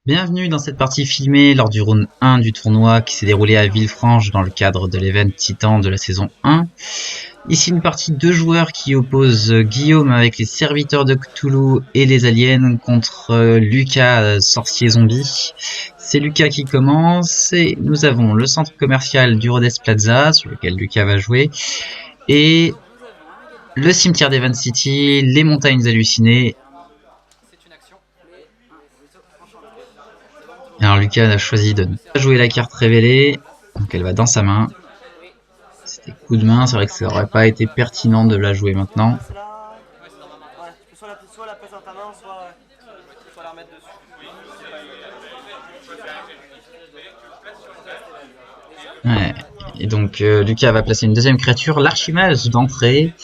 Bienvenue dans cette partie filmée lors du round 1 du tournoi qui s'est déroulé à Villefranche dans le cadre de l'event Titan de la saison 1. Ici une partie de 2 joueurs qui opposent Guillaume avec les serviteurs de Cthulhu et les aliens contre Lucas, sorcier zombie. C'est Lucas qui commence et nous avons le centre commercial du Rhodes Plaza sur lequel Lucas va jouer et le cimetière d'Event City, les montagnes hallucinées. Alors Lucas a choisi de ne pas jouer la carte révélée, donc elle va dans sa main. C'était coup de main, c'est vrai que ça aurait pas été pertinent de la jouer maintenant. Ouais. Et donc Lucas va placer une deuxième créature, l'archimage d'entrée.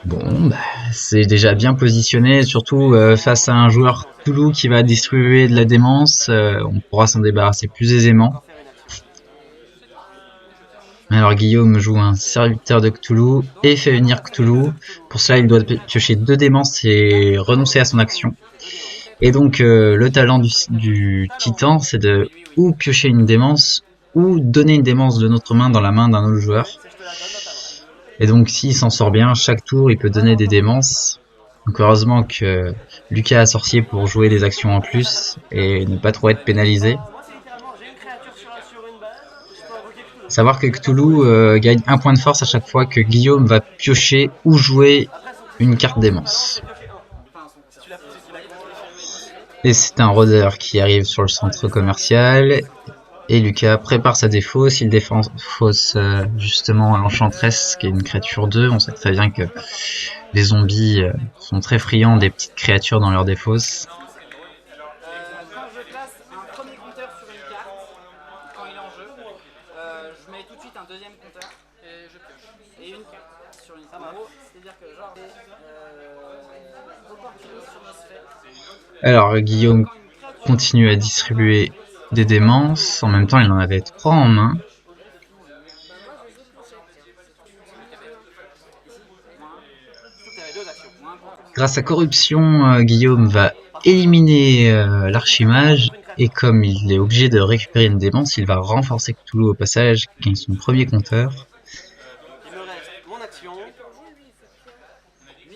Bon, bah, c'est déjà bien positionné, surtout face à un joueur Cthulhu qui va distribuer de la démence, on pourra s'en débarrasser plus aisément. Alors Guillaume joue un serviteur de Cthulhu et fait venir Cthulhu. Pour cela, il doit piocher 2 démences et renoncer à son action. Et donc le talent du titan, c'est de ou piocher une démence ou donner une démence de notre main dans la main d'un autre joueur. Et donc s'il s'en sort bien, chaque tour il peut donner des démences. Donc heureusement que Lucas a sorcier pour jouer des actions en plus et ne pas trop être pénalisé. Savoir que Cthulhu gagne 1 point de force à chaque fois que Guillaume va piocher ou jouer une carte démence. Et c'est un rôdeur qui arrive sur le centre commercial. Et Lucas prépare sa défausse, il défausse justement l'enchantresse qui est une créature 2. On sait très bien que les zombies sont très friands des petites créatures dans leur défausse. Quand je place un premier compteur sur une carte, quand il est en jeu, je mets tout de suite un deuxième compteur et je pioche. Et une carte sur une carte. C'est-à-dire que genre Alors Guillaume continue à distribuer des démences, en même temps il en avait 3 en main. Grâce à corruption, Guillaume va éliminer l'archimage et comme il est obligé de récupérer une démence, il va renforcer Cthulhu au passage, qui gagne son premier compteur.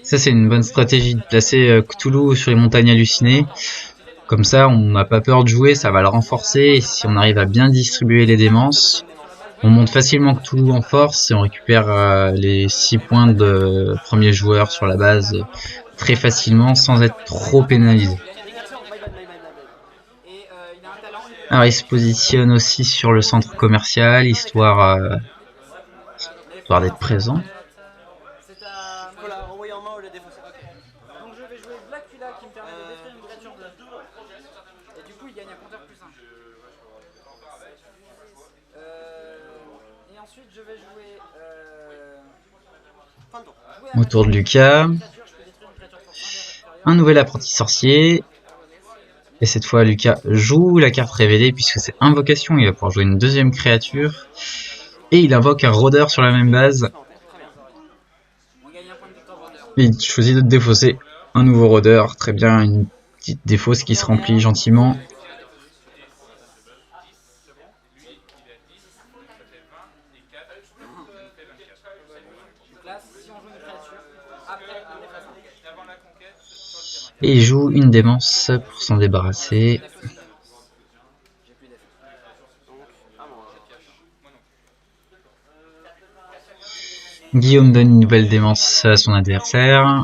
Ça c'est une bonne stratégie de placer Cthulhu sur les montagnes hallucinées. Comme ça, on n'a pas peur de jouer, ça va le renforcer. Et si on arrive à bien distribuer les démences, on monte facilement Cthulhu en force et on récupère les 6 points de premier joueur sur la base très facilement sans être trop pénalisé. Alors il se positionne aussi sur le centre commercial, histoire d'être présent. Qui me permet de détruire une créature de et du coup il gagne un compteur plus 1. Et ensuite je vais jouer au tour de Lucas un nouvel apprenti sorcier. Et cette fois Lucas joue la carte révélée puisque c'est invocation, il va pouvoir jouer une deuxième créature. Et il invoque un rôdeur sur la même base. Et il choisit de défausser un nouveau rôdeur, très bien, une petite défausse qui se remplit gentiment. Et il joue une démence pour s'en débarrasser. Guillaume donne une nouvelle démence à son adversaire.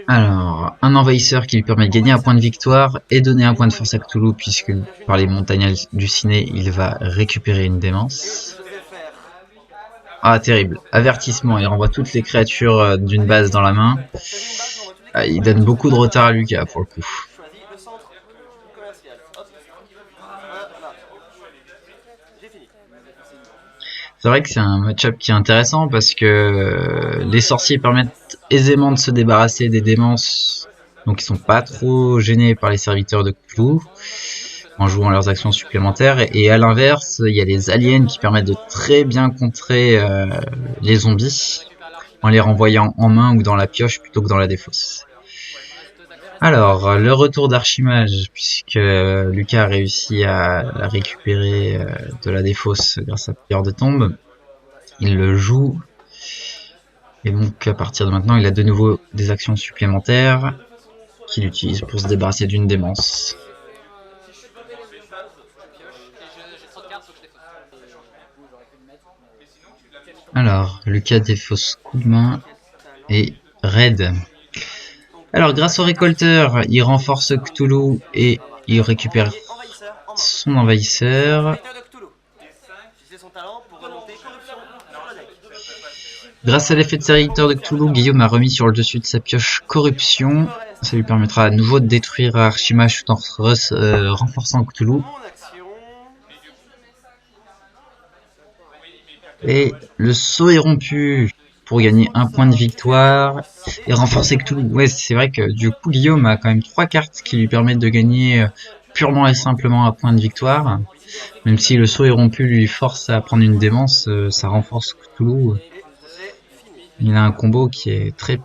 Alors, un envahisseur qui lui permet de gagner un point de victoire et donner un point de force à Cthulhu puisque par les montagnes hallucinées, il va récupérer une démence. Ah, terrible. Avertissement, il renvoie toutes les créatures d'une base dans la main. Ah, il donne beaucoup de retard à Lucas pour le coup. C'est vrai que c'est un match-up qui est intéressant parce que les sorciers permettent aisément de se débarrasser des démences, donc ils sont pas trop gênés par les serviteurs de Cthulhu en jouant leurs actions supplémentaires. Et à l'inverse, il y a les aliens qui permettent de très bien contrer les zombies. en les renvoyant en main ou dans la pioche plutôt que dans la défausse. Alors, le retour d'Archimage, puisque Lucas a réussi à la récupérer de la défausse grâce à Pierre de Tombe, il le joue. Et donc, à partir de maintenant, il a de nouveau des actions supplémentaires qu'il utilise pour se débarrasser d'une démence. Alors, Lucas défausse coup de main et raid. Alors, grâce au récolteur, il renforce Cthulhu et il récupère son envahisseur. Grâce à l'effet de serviteur de Cthulhu, Guillaume a remis sur le dessus de sa pioche Corruption. Ça lui permettra à nouveau de détruire Archimage tout en renforçant Cthulhu. Et le saut est rompu pour gagner un point de victoire et renforcer Cthulhu. Ouais, c'est vrai que du coup, Guillaume a quand même 3 cartes qui lui permettent de gagner purement et simplement un point de victoire. Même si le saut est rompu lui force à prendre une démence, ça renforce Cthulhu. Il a un combo qui est très...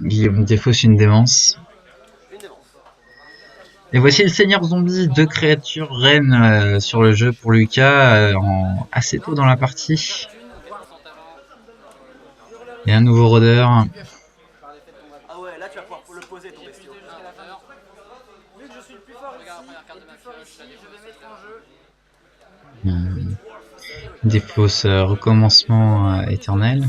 Guillaume défausse une démence. Et voici le Seigneur Zombie, 2 créatures reines sur le jeu pour Lucas assez tôt dans la partie. Et un nouveau rôdeur. Ah ouais, là tu vas pouvoir le poser ton bestiau. Vu que je suis le plus fort ici, je vais mettre en jeu. Défausse recommencement éternel.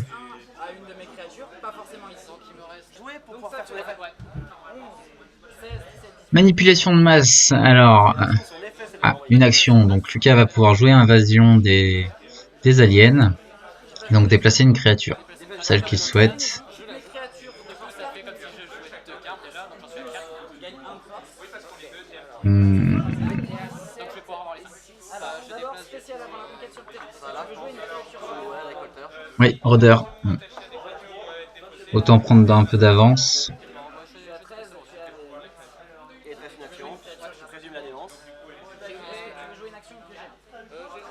À une de mes créatures, pas forcément ici. Donc il me reste jouer pour pouvoir faire son effet. 16, 17, 18. Manipulation de masse. Alors, une action. Donc Lucas va pouvoir jouer invasion des aliens. Donc déplacer une créature, celle qu'il souhaite. Oui, rôdeur. Autant prendre un peu d'avance.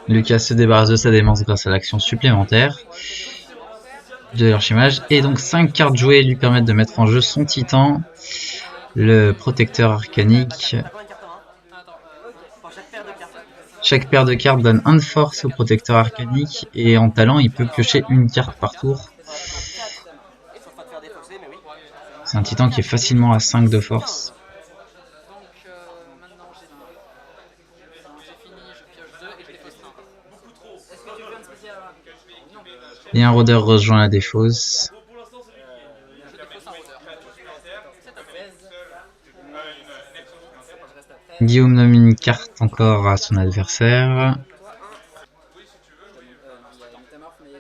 Lucas se débarrasse de sa démence grâce à l'action supplémentaire de l'Archimage. Et donc 5 cartes jouées lui permettent de mettre en jeu son titan, le protecteur arcanique. Chaque paire de cartes donne 1 de force au protecteur arcanique et en talent il peut piocher une carte par tour. C'est un titan qui est facilement à 5 de force. Et un rôdeur rejoint la défausse. Guillaume nomme une carte encore à son adversaire.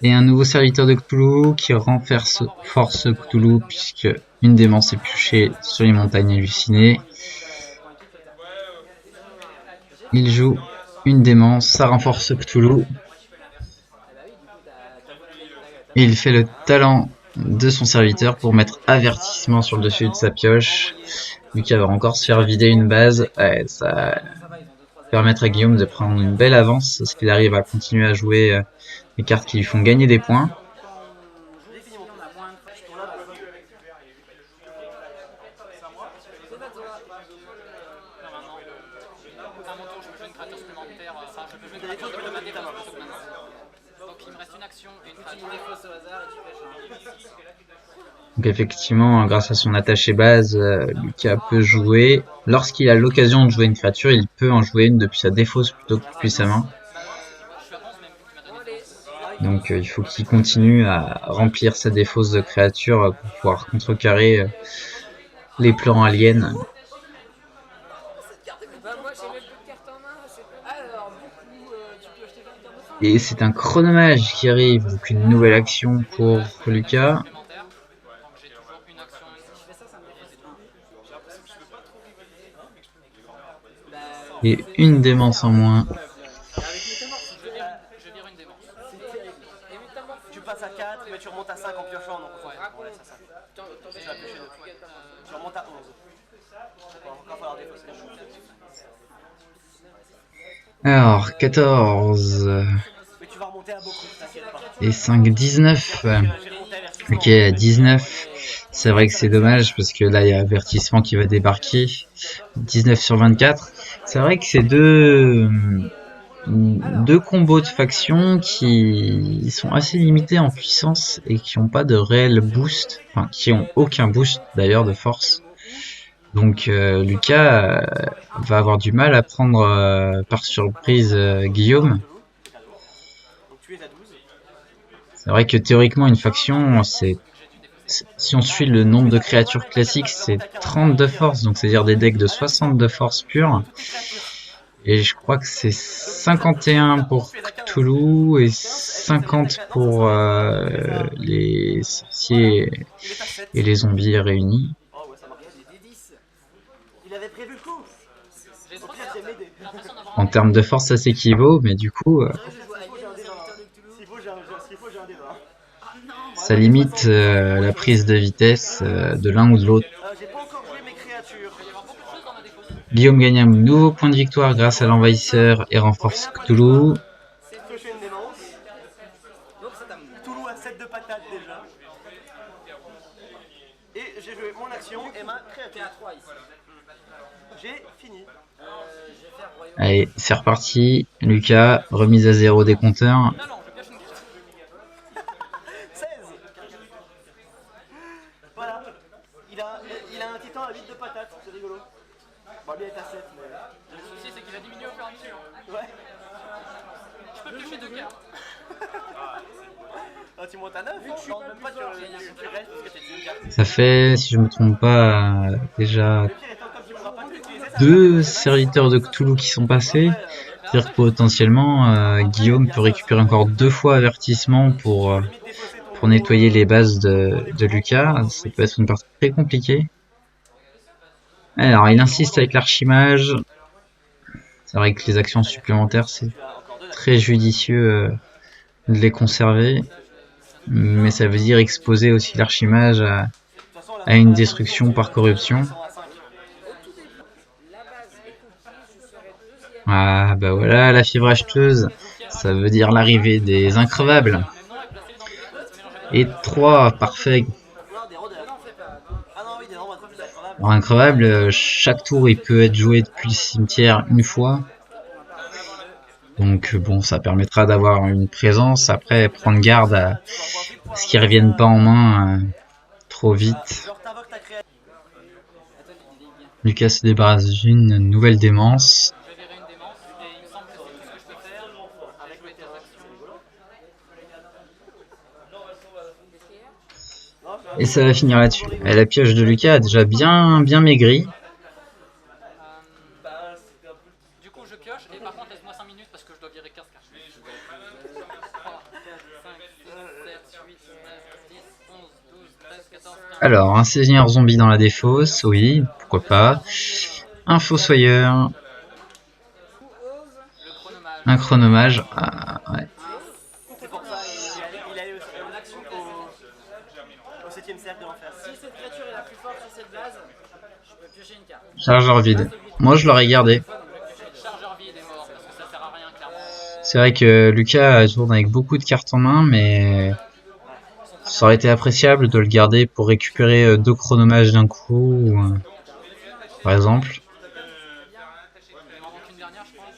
Et un nouveau serviteur de Cthulhu qui renforce Cthulhu puisque une démence est piochée sur les montagnes hallucinées. Il joue une démence, ça renforce Cthulhu. Et il fait le talent de son serviteur pour mettre avertissement sur le dessus de sa pioche. Lucas va encore se faire vider une base. Ouais, ça va permettre à Guillaume de prendre une belle avance parce qu'il arrive à continuer à jouer les cartes qui lui font gagner des points. Donc effectivement, grâce à son attaché base, Lucas peut jouer. Lorsqu'il a l'occasion de jouer une créature, il peut en jouer une depuis sa défausse plutôt que depuis sa main. Donc il faut qu'il continue à remplir sa défausse de créature pour pouvoir contrecarrer les plans aliens. Et c'est un chronomage qui arrive, donc une nouvelle action pour Lucas. Et une démence en moins. Tu passes à 4, mais tu remontes à 5 en piochant. Donc on laisse à 5. Tu remontes à 11. Il va encore falloir défausser. Alors, 14 Mais tu vas remonter à beaucoup, t'inquiète pas. et 5, 19. J'ai remonté avertissement. Ok, à 19. C'est vrai que c'est dommage parce que là, il y a avertissement qui va débarquer. 19 sur 24. C'est vrai que c'est deux combos de factions qui sont assez limités en puissance et qui n'ont pas de réel boost, enfin qui ont aucun boost d'ailleurs de force. Donc Lucas va avoir du mal à prendre par surprise Guillaume. Donc tu es à 12. C'est vrai que théoriquement une faction, si on suit le nombre de créatures classiques, c'est 30 de force, donc c'est-à-dire des decks de 60 de force pure. Et je crois que c'est 51 pour Cthulhu et 50 pour les sorciers et les zombies réunis. Oh ouais, ça marche. Il avait prévu le coup. Au pire, j'ai m'aider. En termes de force, ça s'équivaut, mais du coup, S'il faut, j'ai un débat. ça limite la prise de vitesse de l'un ou de l'autre. J'ai pas encore joué mes créatures. Guillaume gagne un nouveau point de victoire grâce à l'envahisseur et renforce Cthulhu. Piocher une démence. Cthulhu a 7 de patates déjà. Et j'ai joué mon action et ma créature. J'ai fini. Allez, c'est reparti. Lucas, remise à 0 des compteurs. 16. Voilà. Il a un titan à 8 de patates, c'est rigolo. Bon, lui il est à 7, mais... Le souci, c'est qu'il va diminuer au fur et à mesure. Ouais. Je peux piocher 2 cartes. Ah, tu montes à 9, non, même pas, tu restes parce que t'es une carte. Ça fait, si je me trompe pas, déjà Le pire étant, comme tu pourras pas l'utiliser, ça deux serviteurs de Cthulhu qui sont passés. C'est-à-dire que potentiellement, Guillaume peut récupérer encore 2 fois avertissement pour nettoyer les bases de Lucas. Ça peut être une partie très compliquée. Alors, il insiste avec l'archimage. C'est vrai que les actions supplémentaires, c'est très judicieux de les conserver. Mais ça veut dire exposer aussi l'archimage à une destruction par corruption. Ah bah voilà, la fibre acheteuse, ça veut dire l'arrivée des increvables. Et 3, parfait. Alors, increvable, chaque tour il peut être joué depuis le cimetière une fois. Donc bon, ça permettra d'avoir une présence. Après, prendre garde à ce qu'ils reviennent pas en main trop vite. Lucas se débarrasse d'une nouvelle démence. Je vais virer une démence et il me semble que c'est tout ce que je peux faire avec mes actions. Et ça va finir là-dessus. Et la pioche de Lucas a déjà bien maigri. Du coup, je pioche et par contre, laisse-moi 5 minutes parce que je dois virer 15 cartes. 3, 4, 5, 6, 7, 8, 9, 10, 11, 12, 13, 14, 15. Alors, un seigneur zombie dans la défausse, oui, pourquoi pas. Un fossoyeur. Un chronomage. Ah, ouais. C'est pour ça, il a eu une action au 7ème cercle de l'enfer. Si cette créature est la plus forte sur cette base, je peux piocher une carte. Chargeur vide. Moi, je l'aurais gardé. Chargeur vide est mort parce que ça sert à rien clairement. C'est vrai que Lucas tourne avec beaucoup de cartes en main, mais ça aurait été appréciable de le garder pour récupérer 2 chronomages d'un coup, par exemple. Il m'en manque une dernière, je pense.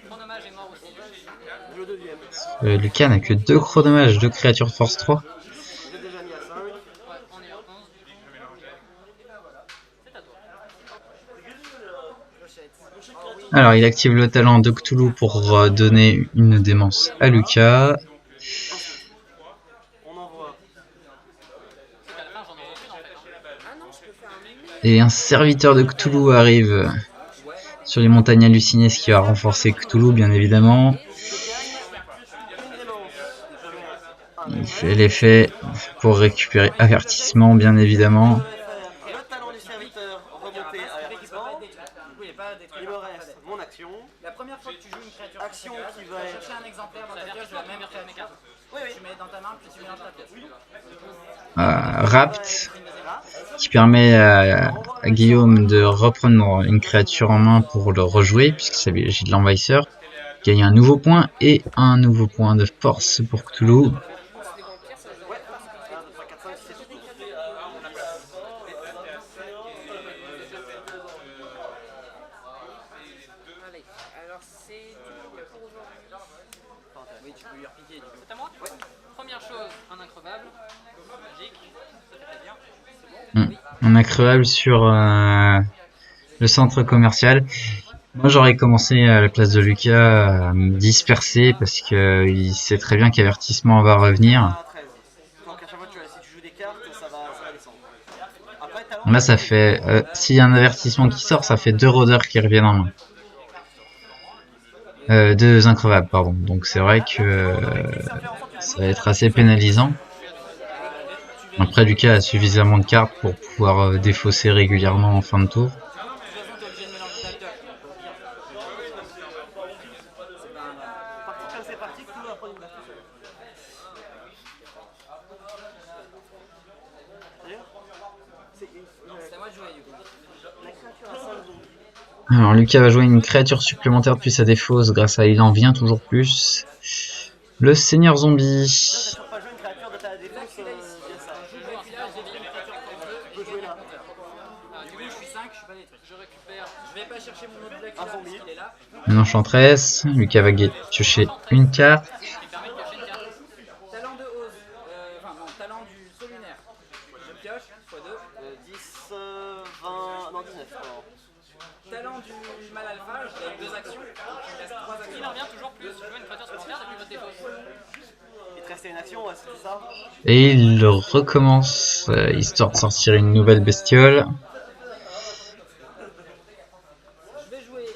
Chronomage est mort aussi. Le deuxième. Lucas n'a que 2 chronomages, 2 créatures de force 3. J'ai déjà mis à 5. Ouais, on est à 11. C'est à toi. Alors, il active le talent de Cthulhu pour donner une démence à Lucas. On envoie. À la fin, j'en ai aucune en fait. Et un serviteur de Cthulhu arrive sur les montagnes hallucinées, ce qui va renforcer Cthulhu, bien évidemment. Il fait l'effet pour récupérer avertissement, bien évidemment. Le talent du serviteur remonté à avertissement. Il me reste mon action. La première fois que tu joues une créature, Action qui va être... chercher un exemplaire dans ta pioche de la même créature. Oui, oui. Tu mets dans ta main puis tu mélanges ta pièce. Rapt, qui permet à Guillaume de reprendre une créature en main pour le rejouer, puisqu'il s'agit de l'envahisseur. gagne un nouveau point et un nouveau point de force pour Cthulhu. Allez, alors c'est pour aujourd'hui. Oui, tu peux lui repiquer du coup. C'est à moi? Ouais. Première chose, un increvable. Magique, ça fait très bien. Un increvable sur le centre commercial. Moi j'aurais commencé à la place de Lucas à me disperser parce que il sait très bien qu'avertissement va revenir. Donc à chaque fois si tu joues des cartes, ça va descendre. Après, Là ça fait, s'il y a un avertissement qui sort, ça fait 2 rôdeurs qui reviennent en main. 2 increvables, pardon. Donc c'est vrai que ça va être assez pénalisant. Après Lucas a suffisamment de cartes pour pouvoir défausser régulièrement en fin de tour. C'est parti, tout va prendre une base. C'est à moi de jouer du coup. La créature a 5 zombies. Alors Lucas va jouer une créature supplémentaire depuis sa défausse grâce à il en vient toujours plus. Le Seigneur Zombie. Tu peux pas jouer une créature de ta défense via ça. Je joue un seigneur zombie, une créature pour 2 et je joue là. Du coup, je suis 5, je suis pas détruit. Je récupère. Je vais pas chercher mon autre deck là parce qu'il est là. Une enchantresse. Lucas va piocher une carte. Talent de hausse. Enfin, non, talent du saut lunaire. Je pioche, x2. 10, 20, non 19. Talent du mal alpha, je gagne 2 actions. Il reste 3 actions. Il en revient toujours plus. Je joue une créature supplémentaire depuis votre défausse. Il te restait une action, ouais, c'était ça. Et il recommence, histoire de sortir une nouvelle bestiole. Je vais jouer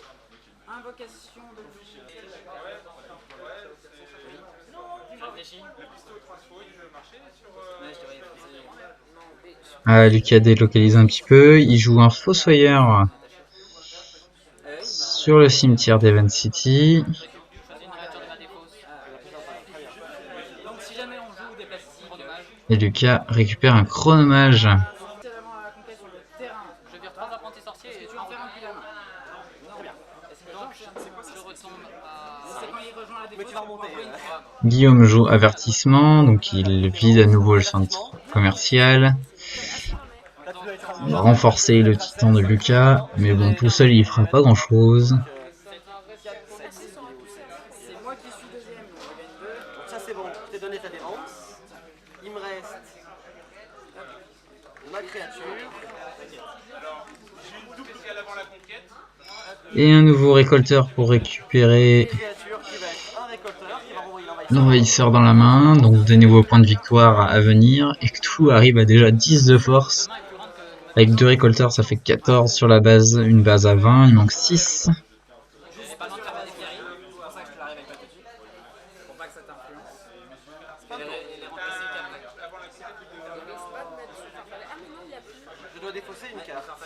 invocation de... Ah, Lucas délocalise un petit peu. Il joue un Fossoyeur sur le cimetière d'Evan City. Et Lucas récupère un Chronomage. Guillaume joue avertissement, donc il vide à nouveau le centre commercial. Il va renforcer le titan de Lucas, mais bon, tout seul il fera pas grand chose. C'est moi qui suis deuxième, donc je gagne 2. Donc ça c'est bon, je t'ai donné ta défense. Il me reste ma créature. Et un nouveau récolteur pour récupérer l'envahisseur dans la main, donc des nouveaux points de victoire à venir, et Cthulhu arrive à déjà 10 de force. Avec 2 récolteurs ça fait 14 sur la base, une base à 20, il manque 6. Je dois défausser une carte. Donc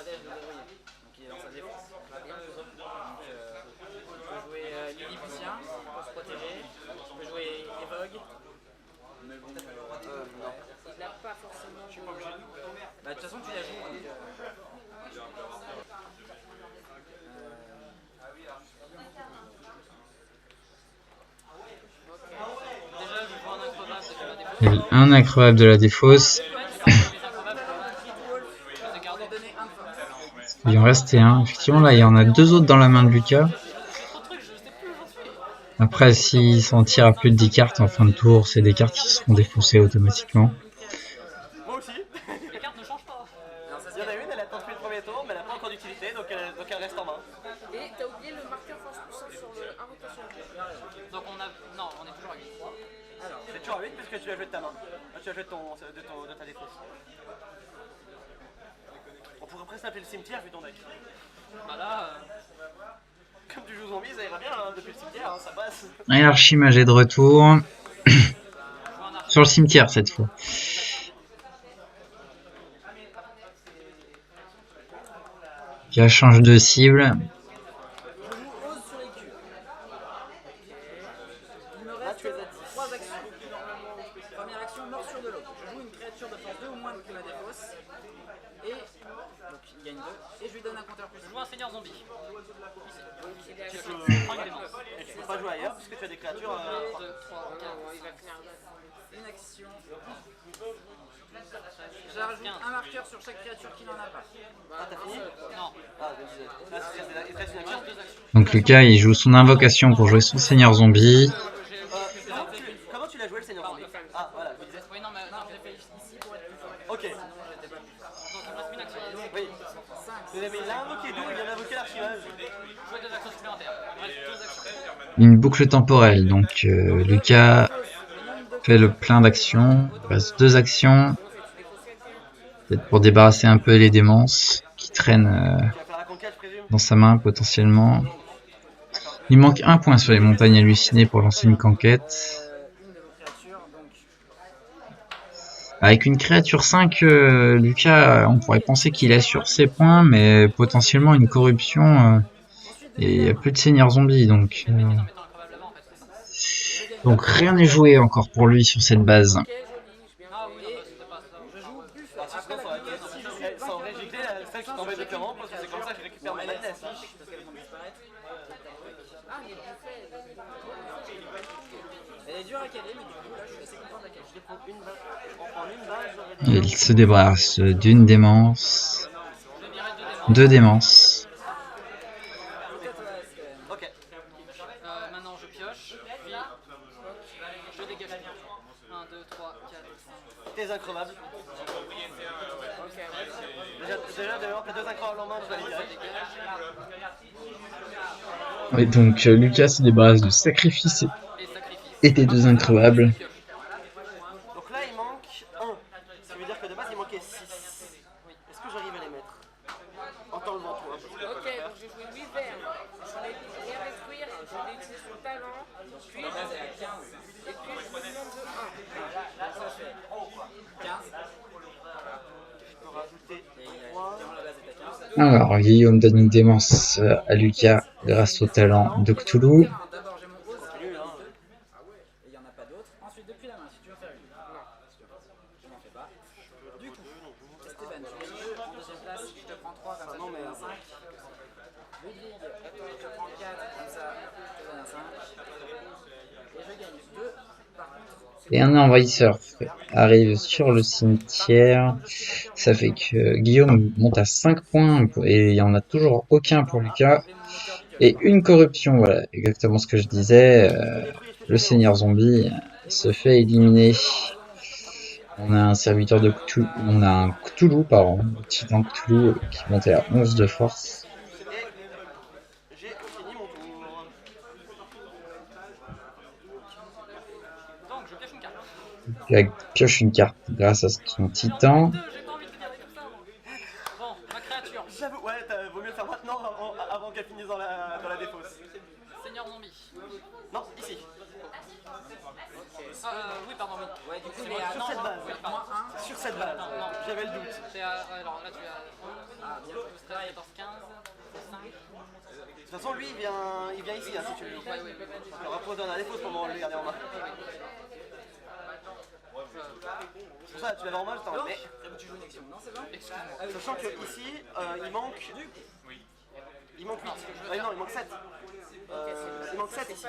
il est dans sa défense. Donc, je peux jouer Lilliputien pour se protéger. Je peux jouer Evogue. Mais bon, non. Il n'a pas forcément. Je suis pas obligé de. Bah, de toute façon, tu la joues. Donc, déjà, je joue un increvable de la défausse. Un incroyable de la défausse. Il en restait un. Effectivement, là, il y en a 2 autres dans la main de Lucas. Après, s'il s'en tire à plus de 10 cartes en fin de tour, c'est des cartes qui seront défaussées automatiquement. Moi aussi. Les cartes ne changent pas. Il y en a une, elle a tenté le premier tour, mais elle n'a pas encore d'utilité, donc elle reste en main. Et t'as oublié le marqueur force puissance sur le invocation. Donc on a... Non, on est toujours à 8. Alors, c'est toujours à 8 puisque tu l'as joué de ta main. Tu l'as joué de ta défausse. On pourrait presque appeler le cimetière vu ton deck. Bah là... Comme tu joues zombie, ça ira bien hein, depuis le cimetière, hein, ça passe. Et l'archimage est de retour. Sur le cimetière cette fois. Qui change de cible. Je joue Ose sur les cubes. Il me reste 3 actions. Première action, mort sur de l'eau. Je joue une créature de force 2 ou moins depuis ma défausse. Et donc il gagne 2. Et je lui donne un compteur plus. Je joue un seigneur zombie. Tu peux pas jouer puisque tu as des créatures. 2, 3, 4, Il va finir. une action. J'ajoute un marqueur sur chaque créature qui n'en a pas. Ah, t'as fini? Non. Ah, désolé. Là, il te reste une action. Donc Lucas, il joue son invocation pour jouer son seigneur zombie. Comment tu l'as joué le seigneur zombie? Ah, voilà, je me disais. Oui, non, mais non, je l'ai fait ici pour être plus fort. Ok. Sinon, j'étais pas plus fort. Donc, il me reste une action. Oui. 5. Mais il a invoqué d'où? Il vient d'invoquer l'archivage. Jouer 2 actions supplémentaires. Il reste 2 actions. Une boucle temporelle. Donc Lucas fait le plein d'actions. Il reste 2 actions. Peut-être pour débarrasser un peu les démences qui traînent Tu vas faire la conquête, je présume. dans sa main potentiellement. Il manque un point sur les montagnes hallucinées pour lancer une conquête. Une de vos créatures, donc. Avec une créature 5, Lucas, on pourrait penser qu'il assure ses points, mais potentiellement une corruption et il n'y a plus de seigneur zombie, donc rien n'est joué encore pour lui sur cette base. Ok, joli, je viens. Ah oui, c'était pas ça. Je joue buffet. Ah, sinon, ça aurait été. Ça aurait giclé celle qui t'embête depuis un moment, parce que c'est comme ça que je récupère mon madness. Parce qu'elles vont disparaître. Ah, mais buffet. Elle est dure à caler, mais du coup, là, je suis assez content de la caler. Je vais prendre une balle. En une balle, j'aurais dit. Il se débarrasse d'une démence, Je vais virer 2 démons. 2 démences. Ok. Maintenant, je pioche. Puis, je dégage. 1, 2, 3, 4, 5. T'es increvable. Déjà d'ailleurs, t'as 2 increvables en main, tu vas les virer. Oui, donc Lucas se débarrasse de sacrifice Et sacrifice. et des 2 increvables. Donc là, il manque 1. Ça veut dire que de base, il manquait 6. Est-ce que j'arrive à les mettre? En t'enlevant toi. Ok, donc j'ai joué 8 verres. Je voulais rien détruire, je l'ai utilisé sur le talent. Puis, et puis je vous demande de 1. 15. Je peux rajouter 3. Alors, Guillaume donne une démence à Lucas grâce au talent de Cthulhu. D'abord, j'ai mon hausse. Continue, hein. Et il n'y en a pas d'autres. Ensuite, depuis la main, si tu veux faire une. Non, je n'en fais pas. Du coup, Esteban, tu gagnes 2. En deuxième place, je te prends 3, comme ça, non, je te mais- donne un 5. Ludwig, je te prends 4, comme ça, je te donne un 5. Et je gagne 2. Par contre, c'est Et un envahisseur arrive sur le cimetière. Ça fait que Guillaume monte à 5 points et il n'y en a toujours aucun pour Lucas. mon moteur du pioche. Et une corruption, voilà, exactement ce que je disais. Le seigneur zombie se fait éliminer. On a un serviteur de Cthulhu, on a un Cthulhu, pardon, le titan Cthulhu qui montait à 11 de force. Et j'ai fini mon tour. Donc, je pioche une carte. Il pioche une carte grâce à son titan. J'ai pas envie de te dire comme ça. Bon, ma créature. J'avoue, ouais, vaut mieux le faire maintenant avant qu'elle finisse dans la défausse. Seigneur zombie. Non, ici. Oui, pardon, oui. Ouais, du coup, il est Sur cette base. moins 1. Sur cette base. Non. J'avais le doute. C'est alors là, tu as 11. Ah, bien. 14, 15, 5. De toute façon, lui, il vient ici, hein, si tu veux. Ouais, oui. Il repose dans la défausse pour le garder en main. C'est pour ça, tu l'avais en main, je t'en remets. Tu joues une action. Non, c'est bon. Excuse-moi. Sachant que ici, il manque 8. Non, il manque 7. Il manque 7 ici.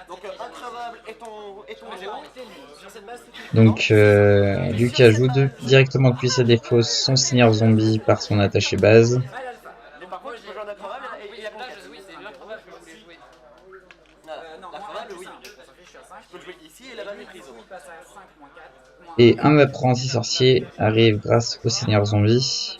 Donc increvable et ton géant. Sur cette base, Donc Lucas joue directement depuis sa défausse son seigneur zombie par son attaché base. Mais par contre, tu peux jouer un increvable et la conquête. oui, c'est l'incroyable que je voulais jouer. L'increvable, oui. Je suis à 5. Tu peux le jouer ici et là-bas, méprise. Il passe à 5, moins 4. Et un apprenti sorcier arrive grâce au seigneur zombie.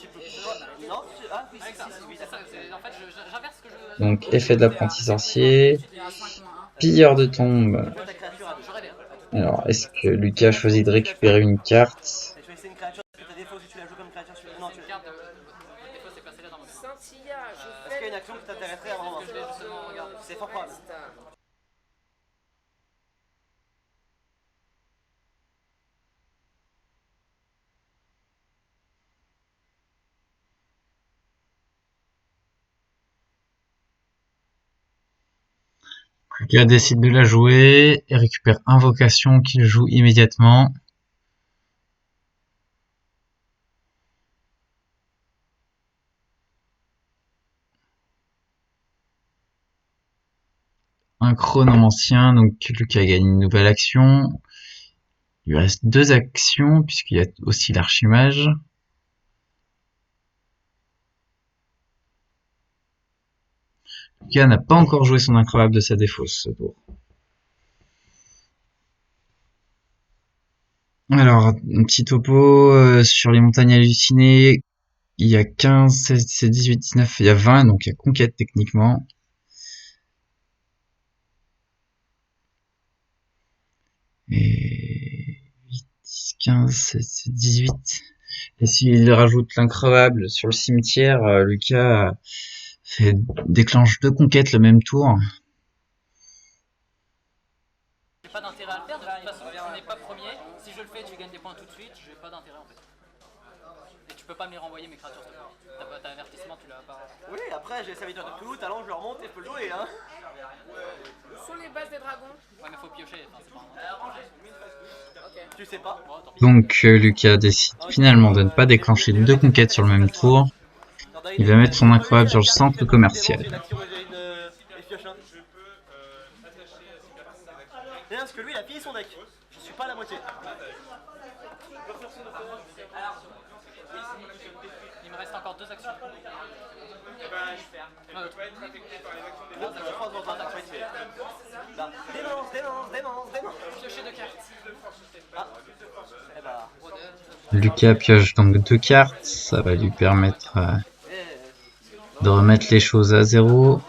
Non, ah, oui, Avec ça, oui, c'est ça. En fait, j'inverse ce que je. Donc effet de l'apprenti sorcier. Il est à 5, moins 1. Pilleur de tombe. ta créature à 2. J'aurais bien. Alors, est-ce que Lucas choisit de récupérer une carte? Tu vas essayer une créature, parce que ta défaut, si tu la joues comme créature sur. Non, tu Une carte de. Des fois, c'est passé là dans mon. Scintillage, Est-ce qu'il y a une action qui t'intéresserait à vraiment? Je vais justement regarder. C'est fort probable. Lucas décide de la jouer et récupère Invocation qu'il joue immédiatement. un chronomancien, donc Lucas gagne une nouvelle action. Il lui reste 2 actions, puisqu'il y a aussi l'archimage. Lucas n'a pas encore joué son incroyable de sa défausse ce tour. Alors, un petit topo sur les montagnes hallucinées. Il y a 15, 16, 18, 19, il y a 20, donc il y a conquête techniquement. Et 8, 10, 15, 16, 18. Et s'il rajoute l'increvable sur le cimetière, Lucas déclenche 2 conquêtes le même tour. J'ai pas d'intérêt à le faire, de toute façon, on n'est pas premier. Si je le fais, tu gagnes des points tout de suite, j'ai pas d'intérêt en fait. Et tu peux pas me les renvoyer mes créatures, t'as avertissement, tu l'as pas. Oui, après j'ai serviteur de Cthulhu, talent, je le remonte et je peux le jouer, hein. Où sont les bases des dragons? Ouais, mais faut piocher, enfin, c'est pas Ok. Tu sais pas. bon, tant pis. Donc Lucas décide finalement de ne pas déclencher 2 conquêtes sur le même tour. Il va mettre son incroyable sur le centre commercial. Parce que lui il a fini son deck. Je suis pas à la moitié. Il me reste encore 2 actions. Dénonce. Piocher 2 cartes. Ah. Eh bah. Lucas pioche donc 2 cartes, ça va lui permettre de remettre les choses à zéro.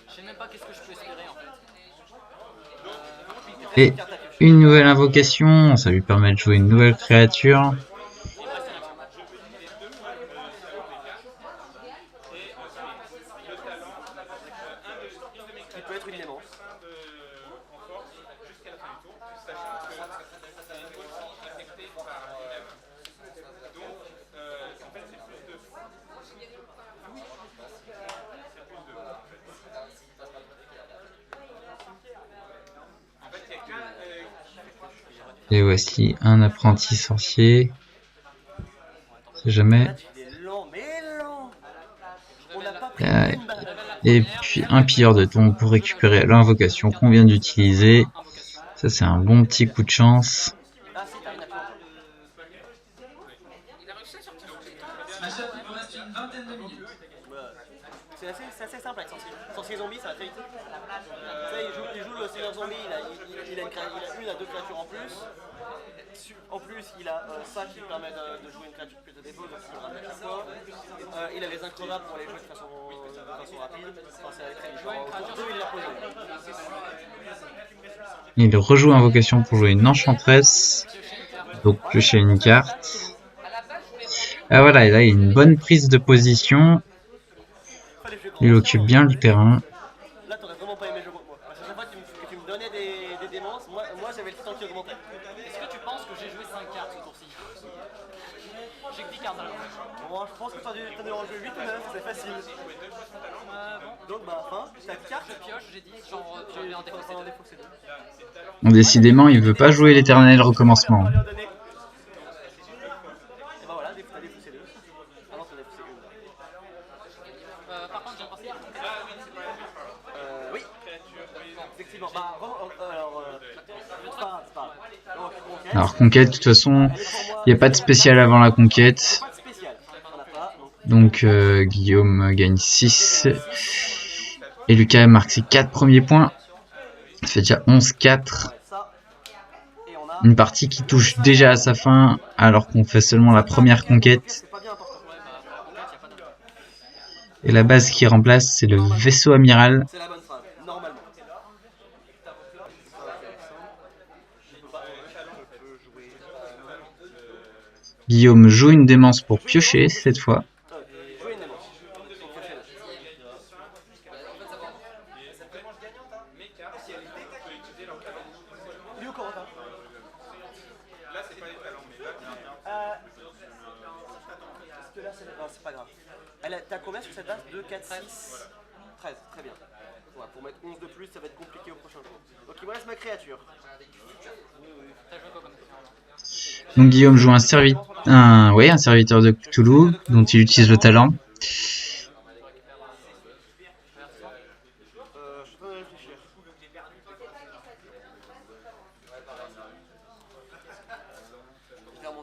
Je sais même pas qu'est-ce que je peux espérer en fait. Et une nouvelle invocation, ça lui permet de jouer une nouvelle créature. Il peut être une démence. Et voici un apprenti sorcier. C'est jamais. Et puis un pilleur de tombe pour récupérer l'invocation qu'on vient d'utiliser. Ça c'est un bon petit coup de chance. C'est assez simple avec sorcier zombie, ça va très vite. Il joue le seigneur zombie, il a une à 2 créatures en plus. En plus, il a ça qui permet de jouer une créature plus de défaut, donc il peut le ramener à chaque fois. Il a les increvables pour les jouer de façon rapide. Enfin, c'est très différent. Il l'a posé. Il rejoue invocation pour jouer une enchantresse. Donc piocher une carte. Ah voilà, et là il y a une bonne prise de position. Il occupe bien le terrain. Là, t'aurais vraiment pas aimé jouer moi. Parce que chaque fois que tu me donnais des démences, moi j'avais le temps qui augmentait. Est-ce que tu penses que j'ai joué 5 cartes ce tour-ci? J'ai que 10 cartes dans la main. Moi, je pense que t'as dû en jouer 8 ou 9, c'est facile. Bon, Donc, bah, fin, t'as 10 cartes. je pioche, j'ai 10, genre tu en défausser 2. Bon, décidément, il veut pas jouer l'éternel recommencement. Et bah voilà, t'as défaussé 2. Ah non, t'as défaussé 1. Par contre, j'ai un pensé. Oui. Effectivement. Bah, alors, c'est pas grave. Donc, conquête. Alors conquête, de toute façon, il n'y a pas de spécial avant la conquête. Pas de spécial. On a pas. Donc Guillaume gagne 6. Et Lucas marque ses 4 premiers points. Ça fait déjà 11-4. Ça. Et on a. Une partie qui touche déjà à sa fin, alors qu'on fait seulement la première conquête. C'est pas bien important. Et la base qui remplace, c'est le vaisseau amiral. C'est la bonne phrase, normalement. Guillaume joue une démence pour piocher cette fois. Jouer une démence. Lui ou Corentin? Là, c'est pas les talents, mais là. Parce que là, c'est pas grave. T'as combien sur cette base? 2, 4, 6, 13, très bien. Ouais, pour mettre 11 de plus, ça va être compliqué au prochain jour. Donc il me reste ma créature. T'as joué quoi comme Donc Guillaume joue un serviteur de Cthulhu, dont il utilise le talent.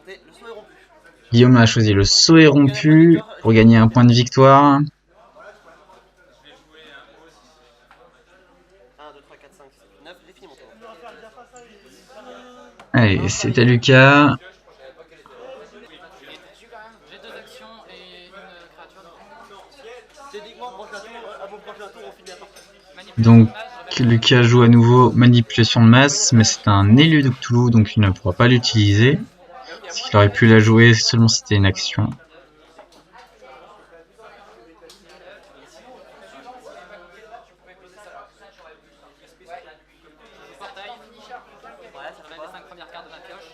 tenter le saut est rompu. Guillaume a choisi le saut est rompu pour gagner un point de victoire. 1, 2, 3, 4, 5, 6, 9, j'ai fini mon tour. Allez, c'est à Lucas. J'ai 2 actions et une créature. Techniquement, à mon prochain tour, on finit à partir. Donc Lucas joue à nouveau manipulation de masse, mais c'est un élu de Cthulhu, donc il ne pourra pas l'utiliser. Parce qu'il aurait pu la jouer seulement si c'était une action. Portail. Ouais, ça fait les 5 premières cartes de ma pioche.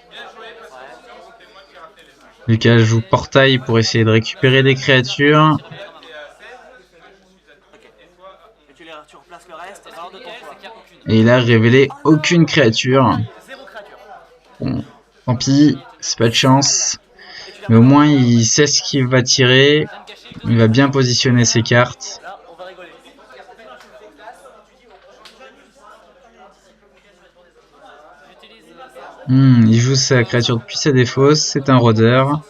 Lucas joue portail pour essayer de récupérer des créatures. Et tu replaces le reste dans de ton choix. Et il a révélé aucune créature. 0 créature. Bon, tant pis, c'est pas de chance. Mais au moins il sait ce qu'il va tirer. Il va bien positionner ses cartes. Là, on va rigoler. J'utilise Il joue sa créature depuis sa défausse. C'est un rôdeur.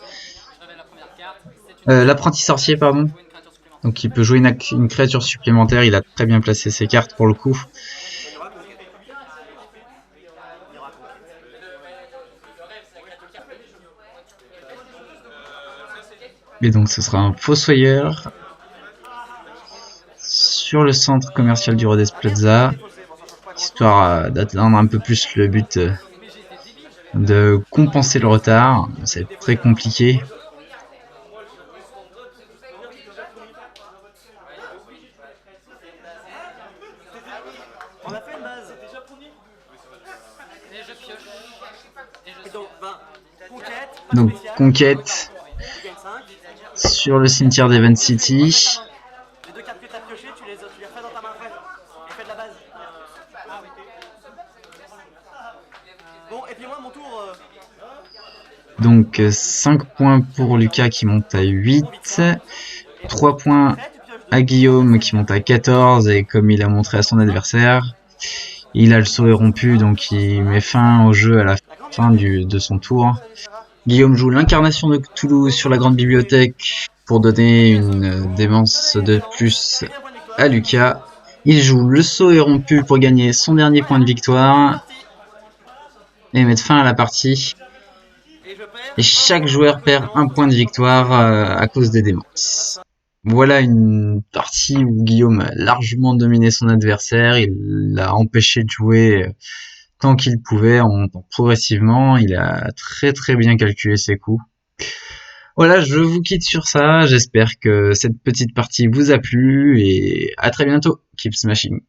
je révèle la première carte. L'apprenti sorcier, pardon. Jouer une créature supplémentaire. Donc il peut jouer une créature supplémentaire. Il a très bien placé ses cartes pour le coup. Et donc ce sera un fossoyeur sur le centre commercial du Rhodes Plaza, histoire d'atteindre un peu plus le but de compenser le retard. C'est très compliqué. On a fait une base. Et je pioche. Et je Et donc, conquête. Donc conquête Tu gagnes 5. sur le cimetière d'Event City. Les 2 cartes que tu as piochées, tu les refais dans ta main après. Et fais de la base. Bon, et puis moi, mon tour. Donc 5 points pour Lucas qui monte à 8. 3 points à Guillaume qui monte à 14. Et comme il a montré à son adversaire, il a le saut rompu, donc il met fin au jeu à la fin de son tour. Guillaume joue l'incarnation de Cthulhu sur la grande bibliothèque pour donner une démence de plus à Lucas. Il joue le saut est rompu pour gagner son dernier point de victoire et mettre fin à la partie. Et chaque joueur perd un point de victoire à cause des démences. Voilà une partie où Guillaume a largement dominé son adversaire. Il l'a empêché de jouer tant qu'il pouvait en montant progressivement. Il a très bien calculé ses coups. Voilà, je vous quitte sur ça. J'espère que cette petite partie vous a plu et à très bientôt. Keep smashing.